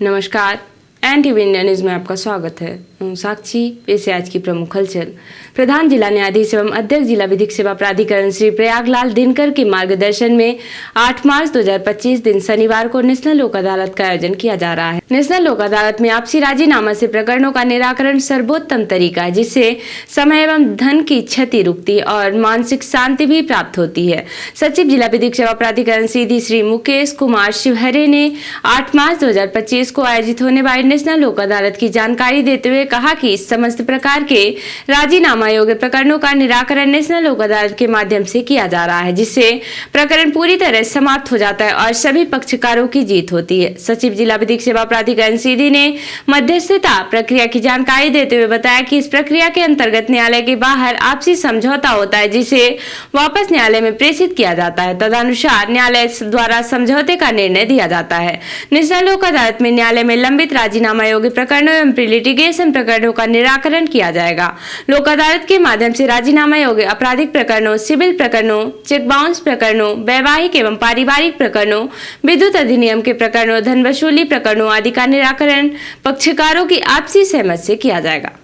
नमस्कार, NTV India news में आपका स्वागत है। साक्षी पेश है आज की प्रमुख हलचल। प्रधान जिला न्यायाधीश एवं अध्यक्ष जिला विधिक सेवा प्राधिकरण श्री प्रयागलाल दिनकर के मार्गदर्शन में 8 मार्च 2025 दिन शनिवार को नेशनल लोक अदालत का आयोजन किया जा रहा है। नेशनल लोक अदालत में आपसी राजीनामा से प्रकरणों का निराकरण सर्वोत्तम तरीका है, जिससे समय एवं धन की क्षति रुकती और मानसिक शांति भी प्राप्त होती है। सचिव जिला विधिक सेवा प्राधिकरण सीधी श्री मुकेश कुमार शिवहरे ने 8 मार्च 2025 को आयोजित होने वाली नेशनल लोक अदालत की जानकारी देते हुए कहा कि समस्त प्रकार के राजीनामा योग्य प्रकरणों का निराकरण नेशनल लोक अदालत के माध्यम से किया जा रहा है, जिससे प्रकरण पूरी तरह समाप्त हो जाता है और सभी पक्षकारों की जीत होती है। सचिव जिला विधिक सेवा प्राधिकरण सीधी ने मध्यस्थता प्रक्रिया की जानकारी देते हुए बताया कि इस प्रक्रिया के अंतर्गत न्यायालय के बाहर आपसी समझौता होता है, जिसे वापस न्यायालय में प्रेषित किया जाता है। तदनुसार न्यायालय द्वारा समझौते का निर्णय दिया जाता है। नेशनल लोक अदालत में न्यायालय में लंबित राजीनामा योग्य प्रकरणों एवं लिटिगेशन प्रकरणों का निराकरण किया जाएगा। लोक अदालत के माध्यम से राजीनामा योग्य आपराधिक प्रकरणों, सिविल प्रकरणों, चेक बाउंस प्रकरणों, वैवाहिक एवं पारिवारिक प्रकरणों, विद्युत अधिनियम के प्रकरणों, धन वसूली प्रकरणों आदि का निराकरण पक्षकारों की आपसी सहमति से किया जाएगा।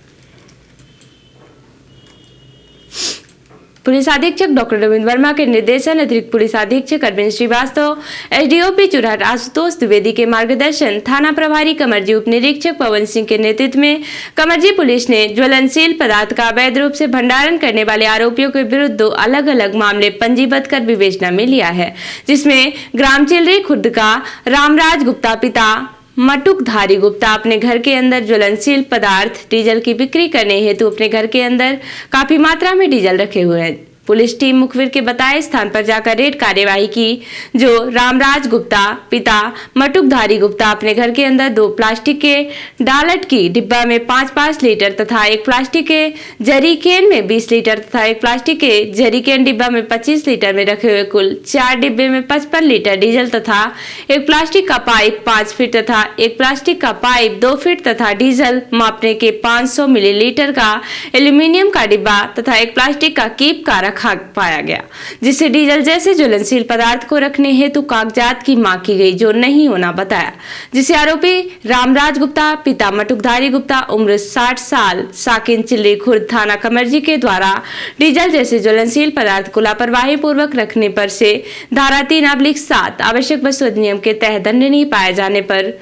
पुलिस अधीक्षक डॉक्टर रविंद्र वर्मा के निर्देशन अतिरिक्त पुलिस अधीक्षक अरविंद श्रीवास्तव, SDOP चुरहट आशुतोष द्विवेदी के मार्गदर्शन, थाना प्रभारी कमरजी उप निरीक्षक पवन सिंह के नेतृत्व में कमरजी पुलिस ने ज्वलनशील पदार्थ का अवैध रूप से भंडारण करने वाले आरोपियों के विरुद्ध 2 अलग-अलग मामले पंजीबद्ध कर विवेचना में लिया है, जिसमें ग्राम चिलरी खुर्द का रामराज गुप्ता पिता मटुकधारी गुप्ता अपने घर के अंदर ज्वलनशील पदार्थ डीजल की बिक्री करने हेतु अपने घर के अंदर काफी मात्रा में डीजल रखे हुए हैं। पुलिस टीम मुखबिर के बताए स्थान पर जाकर रेड कार्यवाही की, जो रामराज गुप्ता पिता मटुकधारी गुप्ता अपने घर के अंदर 2 प्लास्टिक के डालट की डिब्बा में 5-5 लीटर तथा 1 प्लास्टिक के जरीकेन में 20 लीटर तथा 1 प्लास्टिक के जरीकेन डिब्बा में 25 लीटर में रखे हुए कुल 4 डिब्बे में 55 लीटर डीजल तथा 1 प्लास्टिक का पाइप 5 फीट तथा 1 प्लास्टिक का पाइप 2 फीट तथा डीजल मापने के 500 मिलीलीटर का एल्यूमिनियम का डिब्बा तथा 1 प्लास्टिक का कीप का पाया गया, जिससे डीजल जैसे ज्वलनशील पदार्थ को रखने हेतु कागजात की मांग की गई, जो नहीं होना बताया, जिसे आरोपी रामराज गुप्ता पिता मटुकधारी गुप्ता उम्र 60 साल साकिन चिल्ली खुर्द थाना कमरजी के द्वारा डीजल जैसे ज्वलनशील पदार्थ को लापरवाही पूर्वक रखने पर से धारा 3/7 आवश्यक वस्तु अधिनियम के तहत दंडनीय पाए जाने पर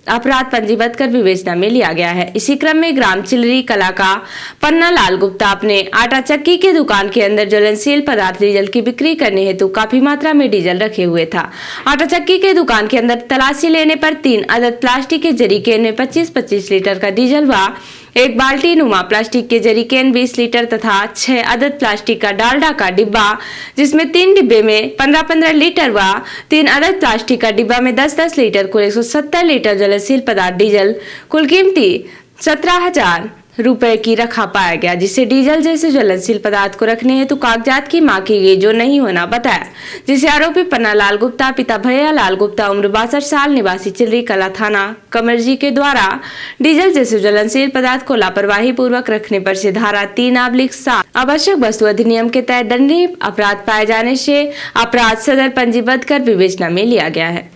अपराध पंजीबद्ध कर विवेचना में लिया गया है। इसी क्रम में ग्राम चिलरी कला का पन्ना लाल गुप्ता अपने आटा चक्की के दुकान के अंदर ज्वलनशील पदार्थ डीजल की बिक्री करने हेतु काफी मात्रा में डीजल रखे हुए था। आटा चक्की के दुकान के अंदर तलाशी लेने पर 3 अदद प्लास्टिक के जरीकेन में 25-25 लीटर का डीजल व 1 बाल्टी नुमा प्लास्टिक के जरीकेन 20 लीटर तथा 6 अदद प्लास्टिक का डालडा का डिब्बा, जिसमें 3 डिब्बे में 15-15 लीटर व 3 अदद प्लास्टिक का डिब्बा में 10-10 लीटर कुल 170 लीटर ज्वलनशील पदार्थ डीजल कुल कीमती 17,000 रुपए की रखा पाया गया, जिससे डीजल जैसे ज्वलनशील पदार्थ को रखने हेतु कागजात की मांग की गई, जो नहीं होना बताया, जिसे आरोपी पन्ना लाल गुप्ता पिता भैया लाल गुप्ता उम्र 62 साल निवासी चिलरी कला थाना कमरजी के द्वारा डीजल जैसे ज्वलनशील पदार्थ को लापरवाही पूर्वक रखने पर से धारा 3/7 आवश्यक वस्तु अधिनियम के तहत दंडनीय अपराध पाए जाने से अपराध सदर पंजीबद्ध कर विवेचना में लिया गया है।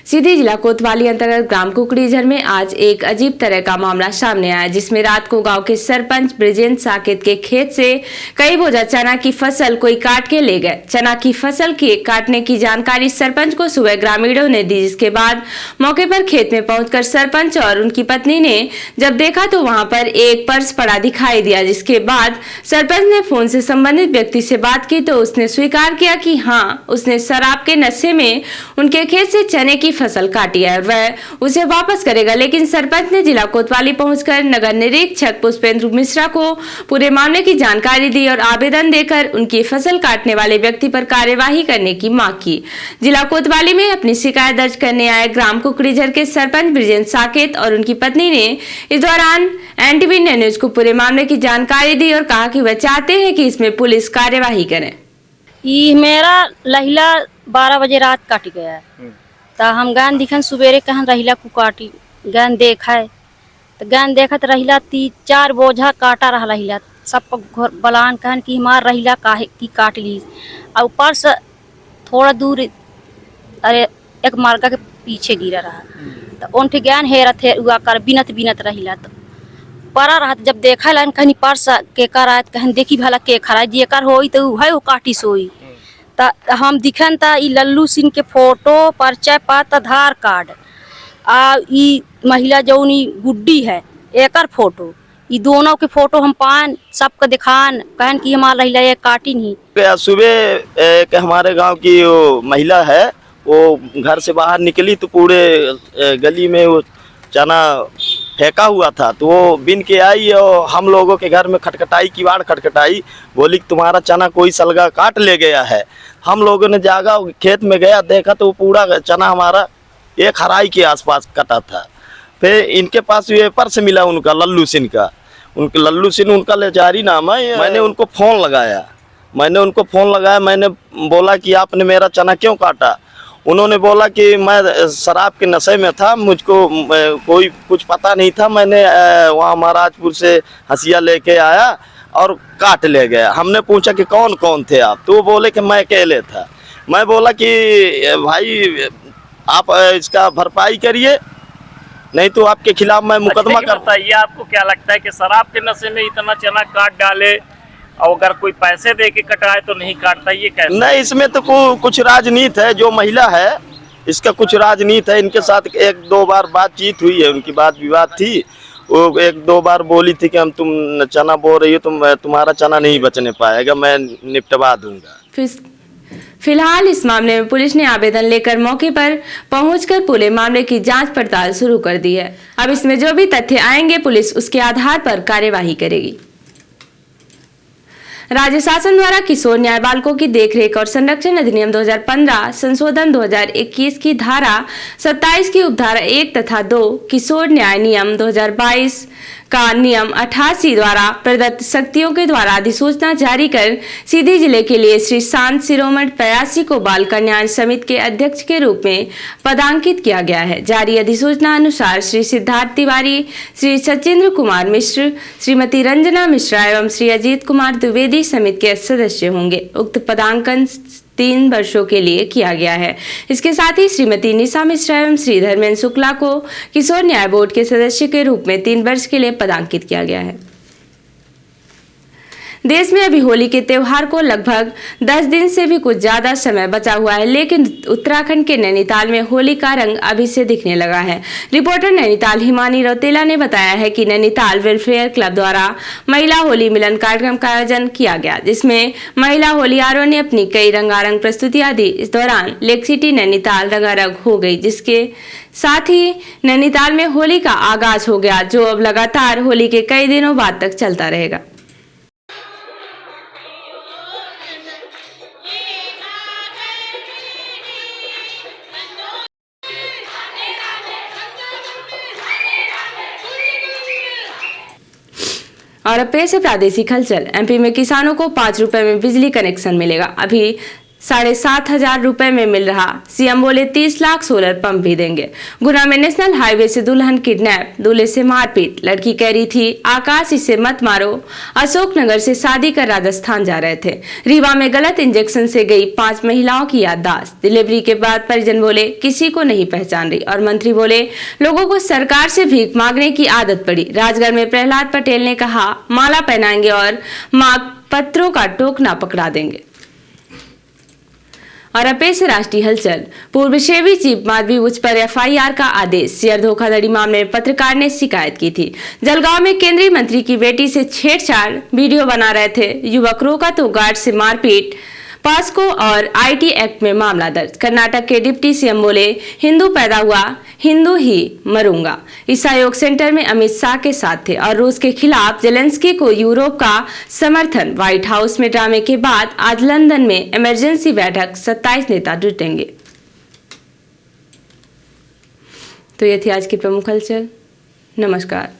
सीधी जिला कोतवाली अंतर्गत ग्राम कुकड़ीझर में आज एक अजीब तरह का मामला सामने आया, जिसमें रात को गांव के सरपंच ब्रिजेंद्र साकेत के खेत से कई बोझा चना की फसल कोई काट के ले गए। चना की फसल के काटने की जानकारी सरपंच को सुबह ग्रामीणों ने दी, जिसके बाद मौके पर खेत में पहुंचकर सरपंच और उनकी पत्नी ने जब देखा तो वहां पर एक पर्स पड़ा दिखाई दिया, जिसके बाद सरपंच ने फोन से संबंधित व्यक्ति से बात की तो उसने स्वीकार किया कि हाँ, उसने शराब के नशे में उनके खेत से चने की फसल काटी है और वह उसे वापस करेगा। लेकिन सरपंच ने जिला कोतवाली पहुंचकर नगर निरीक्षक पुष्पेंद्र मिश्रा को पूरे मामले की जानकारी दी और आवेदन देकर उनकी फसल काटने वाले व्यक्ति पर कार्यवाही करने की मांग की। जिला कोतवाली में अपनी शिकायत दर्ज करने आए ग्राम कुकड़ीझर के सरपंच ब्रिजेंद्र साकेत और उनकी पत्नी ने इस दौरान NTV इंडिया न्यूज को पूरे मामले की जानकारी दी और कहा कि वह चाहते हैं कि इसमें पुलिस कार्यवाही करे। ये मेरा लहिला 12 बजे रात काट गया है, तो हम गान दिखन सुबेरे कहन रहिला को काटी गान देखा है, तो गान देखत रहिला 3-4 बोझा काटा रहिला, सब घर बलान कहन कि हमार रहिला काहे की काट ली। और ऊपर से थोड़ा दूर अरे एक मार्गा के पीछे गिरा रहा तो उन ज्ञान हेरत है उगा कर बिनत बिनत रहिला तो परा रहा जब देखा ला कहीं पर्स के कर आयत कहीं देखी भला के खरा जे कर होई तो है वो काटी सोई त हम दिखन त ई लल्लू सिंह के फोटो परिचय पत्र आधार कार्ड आ ई महिला जौनी गुड्डी है एकर फोटो ई दोनों के फोटो हम पान सबको दिखान कहन कि हमारा रहिला ये काटी नहीं। सुबह एक हमारे गांव की वो महिला है वो घर से बाहर निकली तो पूरे गली में वो चना फेंका हुआ था तो वो बिन के आई और हम लोगों के घर में खटखटाई किवाड़ खटखटाई बोली कि तुम्हारा चना कोई सलगा काट ले गया है। हम लोगों ने जागा खेत में गया देखा तो वो पूरा चना हमारा एक हराई के आसपास कटा था। फिर इनके पास ये पर्स मिला उनका लल्लू सिंह का, लल्लू सिंह उनका लेजारी नाम है। मैंने उनको फ़ोन लगाया, मैंने बोला कि आपने मेरा चना क्यों काटा। उन्होंने बोला कि मैं शराब के नशे में था, मुझको कोई कुछ पता नहीं था, मैंने वहाँ महाराजपुर से हसिया लेके आया और काट ले गया। हमने पूछा कि कौन कौन थे आप, तो वो बोले कि मैं अकेले था। मैं बोला कि भाई आप इसका भरपाई करिए नहीं तो आपके खिलाफ मैं मुकदमा कर। बताइए आपको क्या लगता है कि शराब के नशे में इतना चना काट डाले और अगर कोई पैसे दे के कटाए तो नहीं काटता, ये कैसे? नहीं, इसमें तो कुछ राजनीति है। जो महिला है इसका कुछ राजनीति है। इनके साथ एक दो बार बातचीत हुई है, उनकी बात विवाद थी। वो एक दो बार बोली थी कि हम तुम चना बो रही हो, तुम्हारा चना नहीं बचने पाएगा, मैं निपटवा दूंगा। फिलहाल इस मामले में पुलिस ने आवेदन लेकर मौके पर पहुंचकर पूरे मामले की जांच पड़ताल शुरू कर दी है। अब इसमें जो भी तथ्य आएंगे पुलिस उसके आधार पर कार्यवाही करेगी। राज्य शासन द्वारा किशोर न्याय बालकों की देखरेख और संरक्षण अधिनियम 2015 संशोधन 2021 की धारा 27 की उपधारा 1 तथा 2 किशोर न्याय नियम 2022 का नियम 88 द्वारा प्रदत्त शक्तियों के द्वारा अधिसूचना जारी कर सीधी जिले के लिए श्री शांत शिरोमणि प्रयासी को बाल कल्याण समिति के अध्यक्ष के रूप में पदांकित किया गया है। जारी अधिसूचना अनुसार श्री सिद्धार्थ तिवारी, श्री सचिंद्र कुमार मिश्र, श्रीमती रंजना मिश्रा एवं श्री अजीत कुमार द्विवेदी समिति के सदस्य होंगे। उक्त पदांकन 3 वर्षों के लिए किया गया है। इसके साथ ही श्रीमती निशा मिश्रा एवं श्री धर्मेंद्र शुक्ला को किशोर न्याय बोर्ड के सदस्य के रूप में 3 वर्ष के लिए पदांकित किया गया है। देश में अभी होली के त्योहार को लगभग 10 दिन से भी कुछ ज्यादा समय बचा हुआ है, लेकिन उत्तराखंड के नैनीताल में होली का रंग अभी से दिखने लगा है। रिपोर्टर नैनीताल हिमानी रौतेला ने बताया है कि नैनीताल वेलफेयर क्लब द्वारा महिला होली मिलन कार्यक्रम का आयोजन किया गया, जिसमें महिला होलियारों ने अपनी कई रंगारंग प्रस्तुतियां दी। इस दौरान लेक सिटी नैनीताल रंगारंग हो गई, जिसके साथ ही नैनीताल में होली का आगाज हो गया, जो अब लगातार होली के कई दिनों बाद तक चलता रहेगा। और अब पेश है प्रादेशिक हलचल। एमपी में किसानों को 5 रुपए में बिजली कनेक्शन मिलेगा। अभी 7,500 रुपए में मिल रहा। सीएम बोले 30 लाख सोलर पंप भी देंगे। गुना में नेशनल हाईवे से दुल्हन किडनैप, दूल्हे से मारपीट। लड़की कह रही थी आकाश इसे मत मारो। अशोकनगर से शादी कर राजस्थान जा रहे थे। रीवा में गलत इंजेक्शन से गई 5 महिलाओं की याददाश्त। डिलीवरी के बाद परिजन बोले किसी को नहीं पहचान रही। और मंत्री बोले लोगों को सरकार से भीख मांगने की आदत पड़ी। राजगढ़ में प्रहलाद पटेल ने कहा माला पहनाएंगे और मांग पत्रों का टोकना पकड़ा देंगे। और अपेश राष्ट्रीय हलचल। पूर्व सेबी चीफ माधवी उच्च पर एफआईआर का आदेश। शेयर धोखाधड़ी मामले में पत्रकार ने शिकायत की थी। जलगांव में केंद्रीय मंत्री की बेटी से छेड़छाड़ वीडियो बना रहे थे युवक, रोका तो गार्ड से मारपीट। पास्को और आईटी एक्ट में मामला दर्ज। कर्नाटक के डिप्टी सीएम बोले हिंदू पैदा हुआ हिंदू ही मरूंगा। ईसा योग सेंटर में अमित शाह के साथ थे। और रूस के खिलाफ जेलेंस्की को यूरोप का समर्थन। व्हाइट हाउस में ड्रामे के बाद आज लंदन में इमरजेंसी बैठक, 27 नेता जुटेंगे। तो ये थी आज की प्रमुख हलचल। नमस्कार।